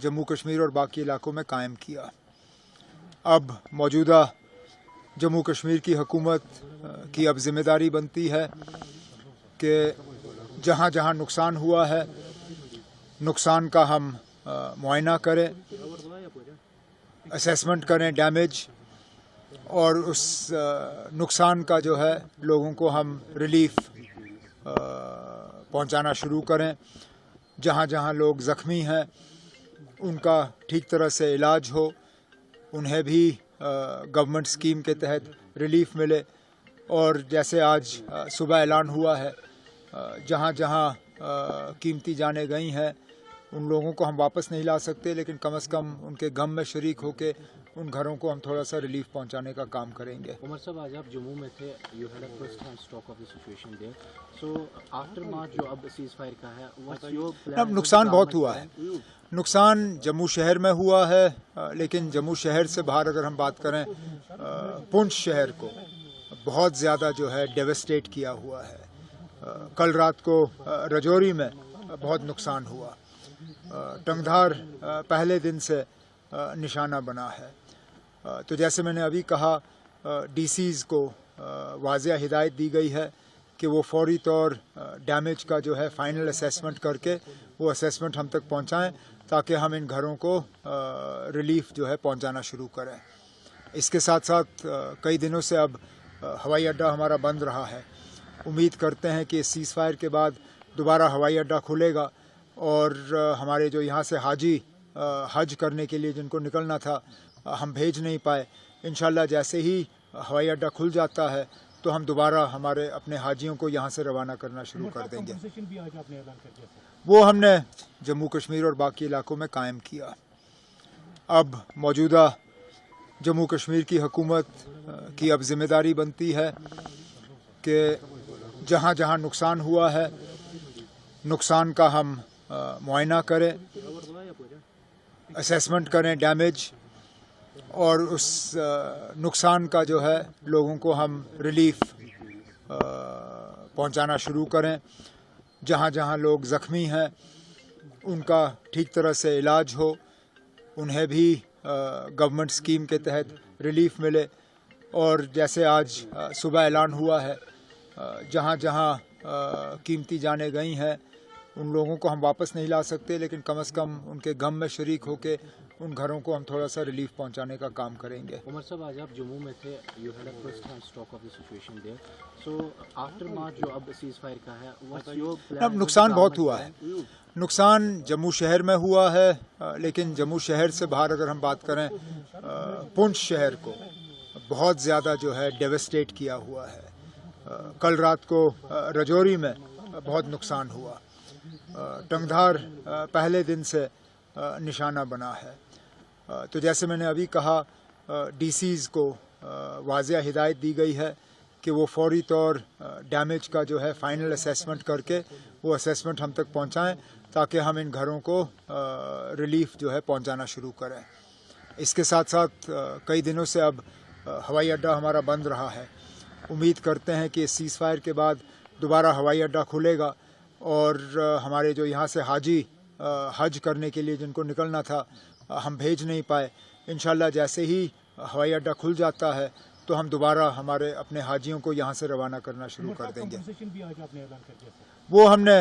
जम्मू कश्मीर और बाकी इलाकों में कायम किया। अब मौजूदा जम्मू कश्मीर की हुकूमत की अब जिम्मेदारी बनती है कि जहाँ जहाँ नुकसान हुआ है, नुकसान का हम मुआयना करें, असेसमेंट करें डैमेज, और उस नुकसान का जो है लोगों को हम रिलीफ पहुंचाना शुरू करें। जहाँ जहाँ लोग ज़ख्मी हैं उनका ठीक तरह से इलाज हो, उन्हें भी गवर्नमेंट स्कीम के तहत रिलीफ मिले। और जैसे आज सुबह ऐलान हुआ है, जहाँ जहाँ कीमती जानें गई हैं उन लोगों को हम वापस नहीं ला सकते, लेकिन कम से कम उनके गम में शरीक होकर उन घरों को हम थोड़ा सा रिलीफ पहुंचाने का काम करेंगे। उमर साहब, आज आप जम्मू में थे, you had a first hand stock of the situation there, so after March जो अब सीज फायर का है, व्हाट्स योर प्लान? अब नुकसान बहुत हुआ है। नुकसान जम्मू शहर में हुआ है, लेकिन जम्मू शहर से बाहर अगर हम बात करें, पुंछ शहर को बहुत ज़्यादा जो है डेवस्टेट किया हुआ है। कल रात को रजौरी में बहुत नुकसान हुआ। टंगधार पहले दिन से निशाना बना है। तो जैसे मैंने अभी कहा, डीसीज़ को वाज़िया हिदायत दी गई है कि वो फौरी तौर डैमेज का जो है फाइनल असेसमेंट करके वो असेसमेंट हम तक पहुंचाएं, ताकि हम इन घरों को रिलीफ जो है पहुंचाना शुरू करें। इसके साथ साथ कई दिनों से अब हवाई अड्डा हमारा बंद रहा है। उम्मीद करते हैं कि इस सीज़ फायर के बाद दोबारा हवाई अड्डा खुलेगा और हमारे जो यहाँ से हाजी हज करने के लिए जिनको निकलना था हम भेज नहीं पाए। इंशाल्लाह जैसे ही हवाई अड्डा खुल जाता है तो हम दोबारा हमारे अपने हाजियों को यहाँ से रवाना करना शुरू कर देंगे। वो हमने जम्मू कश्मीर और बाकी इलाकों में कायम किया। अब मौजूदा जम्मू कश्मीर की हुकूमत की अब जिम्मेदारी बनती है कि जहाँ जहाँ नुकसान हुआ है, नुकसान का हम मुआयना करें, असेसमेंट करें डैमेज, और उस नुकसान का जो है लोगों को हम रिलीफ पहुंचाना शुरू करें। जहाँ जहाँ लोग ज़ख्मी हैं उनका ठीक तरह से इलाज हो, उन्हें भी गवर्नमेंट स्कीम के तहत रिलीफ मिले। और जैसे आज सुबह ऐलान हुआ है, जहाँ जहाँ कीमती जानें गई हैं उन लोगों को हम वापस नहीं ला सकते, लेकिन कम से कम उनके गम में शरीक होकर उन घरों को हम थोड़ा सा रिलीफ पहुंचाने का काम करेंगे। उमर साहब, आज आप जम्मू में थे, you had a first hand stock of the situation there, so after March जो अब सीज फायर का है, व्हाट्स योर प्लान? अब नुकसान बहुत हुआ है। नुकसान जम्मू शहर में हुआ है, लेकिन जम्मू शहर से बाहर अगर हम बात करें, पुंछ शहर को बहुत ज़्यादा जो है डेवस्टेट किया हुआ है। कल रात को रजौरी में बहुत नुकसान हुआ। टंगधार पहले दिन से निशाना बना है। तो जैसे मैंने अभी कहा, डीसीज़ को वाज़िया हिदायत दी गई है कि वो फौरी तौर डैमेज का जो है फाइनल असेसमेंट करके वो असेसमेंट हम तक पहुंचाएं, ताकि हम इन घरों को रिलीफ जो है पहुंचाना शुरू करें। इसके साथ साथ कई दिनों से अब हवाई अड्डा हमारा बंद रहा है। उम्मीद करते हैं कि इस सीज़ फायर के बाद दोबारा हवाई अड्डा खुलेगा और हमारे जो यहाँ से हाजी हज करने के लिए जिनको निकलना था हम भेज नहीं पाए। इंशाल्लाह जैसे ही हवाई अड्डा खुल जाता है तो हम दोबारा हमारे अपने हाजियों को यहाँ से रवाना करना शुरू कर देंगे। वो हमने